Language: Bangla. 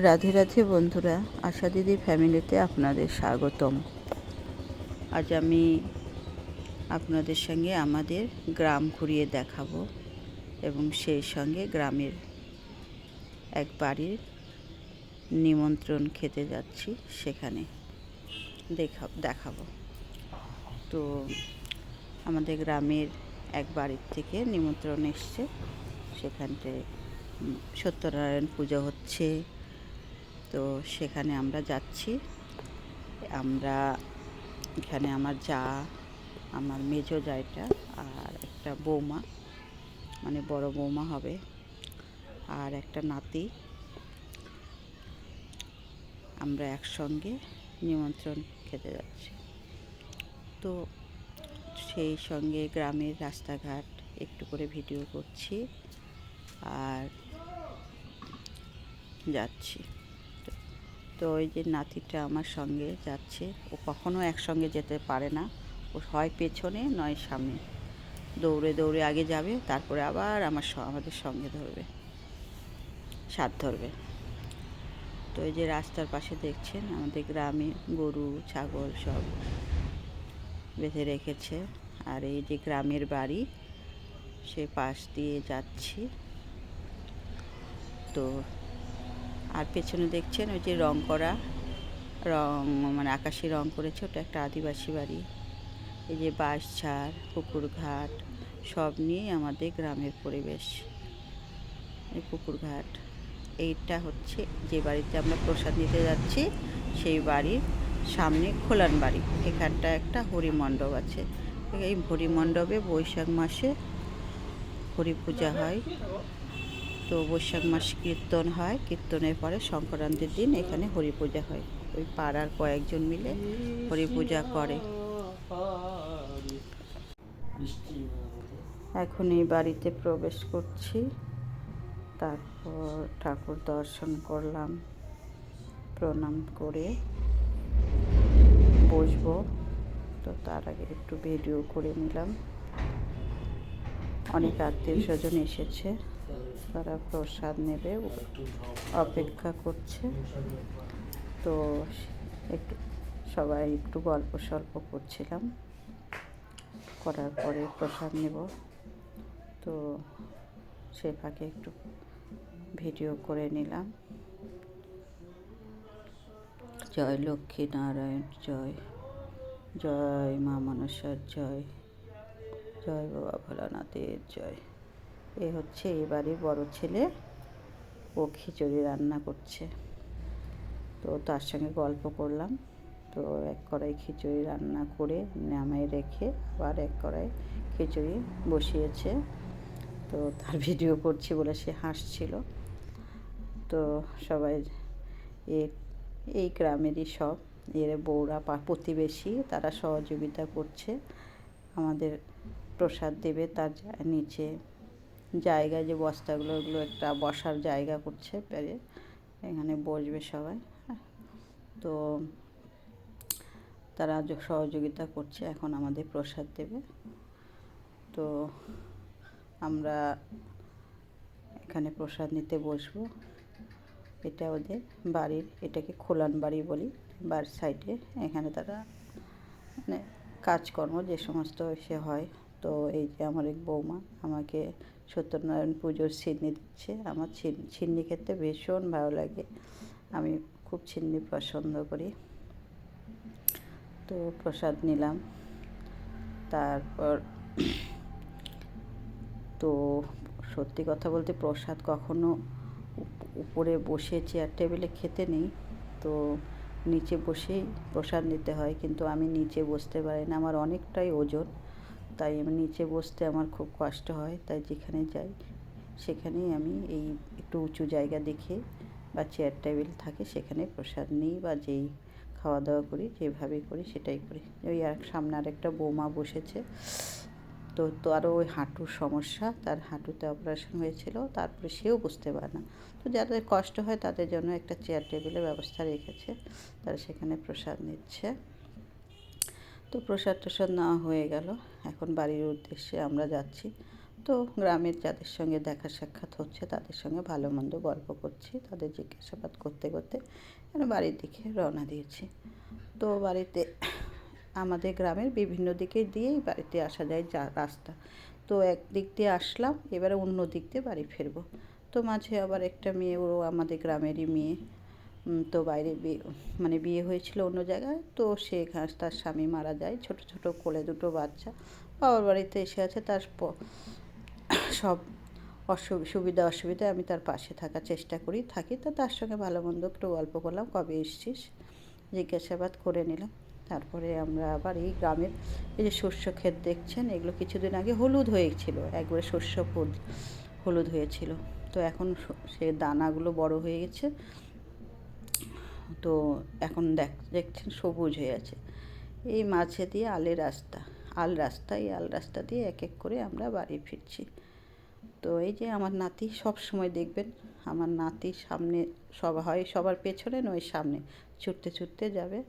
রাধে রাধে বন্ধুরা, আশা দিদির ফ্যামিলিতে আপনাদের স্বাগতম। আজ আমি আপনাদের সঙ্গে আমাদের গ্রাম ঘুরিয়ে দেখাবো এবং সেই সঙ্গে গ্রামের এক বাড়ির নিমন্ত্রণ খেতে যাচ্ছি, সেখানে দেখাবো। তো আমাদের গ্রামের এক বাড়ির থেকে নিমন্ত্রণ এসছে, সেখানটায় সত্যনারায়ণ পুজো হচ্ছে। তো সেখানে আমরা যাচ্ছি। এখানে আমার যা, আমার মেজো জায়টা আর একটা বৌমা, মানে বড় বৌমা হবে, আর একটা নাতি, আমরা একসঙ্গে নিমন্ত্রণ খেতে যাচ্ছি। তো সেই সঙ্গে গ্রামের রাস্তাঘাট একটু করে ভিডিও করছি আর যাচ্ছি। তো ওই যে নাতিটা আমার সঙ্গে যাচ্ছে, ও কখনো একসঙ্গে যেতে পারে না, ও হয় পেছনে নয় সামনে, দৌড়ে দৌড়ে আগে যাবে, তারপরে আবার আমাদের সঙ্গে সাথ ধরবে। তো এই যে রাস্তার পাশে দেখছেন আমাদের গ্রামে গরু ছাগল সব বেঁধে রেখেছে, আর এই যে গ্রামের বাড়ি, সে পাশ দিয়ে যাচ্ছি। তো আর পেছনে দেখছেন ওই যে রং মানে আকাশি রং করেছে, ওটা একটা আদিবাসী বাড়ি। এই যে বাঁশঝাড়, পুকুর ঘাট সব নিয়ে আমাদের গ্রামের পরিবেশ। এই পুকুর ঘাট, এইটা হচ্ছে যে বাড়িতে আমরা প্রসাদ নিতে যাচ্ছি, সেই বাড়ির সামনে খোলান বাড়ি। এখানটা একটা হরিমণ্ডপ আছে। এই হরিমণ্ডপে বৈশাখ মাসে হরি পূজা হয়। তো বৈশাখ মাস কীর্তন হয়, কীর্তনের পরে সংক্রান্তির দিন এখানে হরি পূজা হয়। ওই পাড়ার কয়েকজন মিলে হরি পূজা করে। এখন এই বাড়িতে প্রবেশ করছি, তারপর ঠাকুর দর্শন করলাম, প্রণাম করে বসবো। তো তার আগে একটু ভিডিও করে নিলাম। অনেক আত্মীয় স্বজন এসেছে, তারা প্রসাদ নেবে, অপেক্ষা করছে। তো সবাই একটু গল্প সল্প করছিলাম, করার পরে প্রসাদ নেব। তো সে ফাঁকে একটু ভিডিও করে নিলাম। জয় লক্ষ্মী নারায়ণ জয়, জয় মা মনসার জয়, জয় বাবা ভোলানাথের জয়। এ হচ্ছে এই বাড়ির বড় ছেলে, ও খিচুড়ি রান্না করছে। তো তার সঙ্গে গল্প করলাম। তো এক কড়াই খিচুড়ি রান্না করে নামিয়ে রেখে আবার এক কড়াই খিচুড়ি বসিয়েছে। তো তার ভিডিও করছি বলে সে হাসছিল। তো সবাই এই গ্রামেরই সব এর বউরা প্রতিবেশী, তারা সহযোগিতা করছে। আমাদের প্রসাদ দেবে, তার নিচে জায়গায় যে বস্তাগুলো, ওগুলো একটা বসার জায়গা করছে, পেরে এখানে বসবে সবাই। তো তারা সহযোগিতা করছে, এখন আমাদের প্রসাদ দেবে। তো আমরা এখানে প্রসাদ নিতে বসবো। এটা ওদের বাড়ির, এটাকে খোলান বাড়ি বলি, বাড়ির সাইডে। এখানে তারা মানে কাজকর্ম যে সমস্ত এসে হয়। তো এই যে আমার এক বৌমা আমাকে সত্যনারায়ণ পুজোর ছিন্নি দিচ্ছে। আমার ছিন্নি খেতে ভীষণ ভালো লাগে, আমি খুব ছিন্নি পছন্দ করি। তো প্রসাদ নিলাম। তারপর তো সত্যি কথা বলতে প্রসাদ কখনো উপরে বসে চেয়ার টেবিলে খেতে নেই, তো নিচে বসেই প্রসাদ নিতে হয়। কিন্তু আমি নিচে বসতে পারি না, আমার অনেকটাই ওজন, তাই আমি নিচে বসতে আমার খুব কষ্ট হয়। তাই যেখানে যাই সেখানেই আমি এই একটু উঁচু জায়গা দেখে বা চেয়ার টেবিল থাকে সেখানে প্রসাদ নিই, বা যেই খাওয়া দাওয়া করি যেভাবে করি সেটাই করি। ওই সামনে আরেকটা বৌমা বসেছে। তো আরও ওই হাঁটুর সমস্যা, তার হাঁটুতে অপারেশন হয়েছিল, তারপরে সেও বুঝতে পারে না। তো যাদের কষ্ট হয় তাদের জন্য একটা চেয়ার টেবিলের ব্যবস্থা রেখেছে, তারা সেখানে প্রসাদ নিচ্ছে। তো প্রসাদ নেওয়া হয়ে গেল, এখন বাড়ির উদ্দেশ্যে আমরা যাচ্ছি। তো গ্রামের যাদের সঙ্গে দেখা সাক্ষাৎ হচ্ছে তাদের সঙ্গে ভালো মন্দ গল্প করছি, তাদের জিজ্ঞাসাবাদ করতে করতে বাড়ির দিকে রওনা দিয়েছি। তো বাড়িতে আমাদের গ্রামের বিভিন্ন দিকে দিয়েই বাড়িতে আসা যায় যা রাস্তা, তো একদিক দিয়ে আসলাম, এবারে অন্য দিক দিয়ে বাড়ি ফিরবো। তো মাঝে আবার একটা মেয়ে, ও আমাদের গ্রামেরই মেয়ে, তো বাইরে বিয়ে হয়েছিল অন্য জায়গায়, তো সে তার স্বামী মারা যায়, ছোট ছোট কোলে দুটো বাচ্চা বাবার বাড়িতে এসে আছে। তার সব সুবিধা অসুবিধা আমি তার পাশে থাকার চেষ্টা করি, থাকি। তো তার সঙ্গে ভালো মন্দ একটু গল্প করলাম, কবে এসছিস জিজ্ঞাসাবাদ করে নিলাম। তারপরে আমরা আবার এই গ্রামের এই যে শস্য ক্ষেত দেখছেন, এগুলো কিছুদিন আগে হলুদ হয়েছিল, একবারে শস্য হলুদ হয়েছিল, তো এখন সে দানাগুলো বড় হয়ে গেছে, তো এখন দেখছেন সবুজ হয়ে আছে। এই মাঝে দিয়ে এই আল রাস্তা দিয়ে এক এক করে আমরা বাড়ি ফিরছি। তো এই যে আমার নাতি, সব সময় দেখবেন আমার নাতি সামনে, হয় সবার পেছনে নয় সামনে ছুটতে ছুটতে যাবে।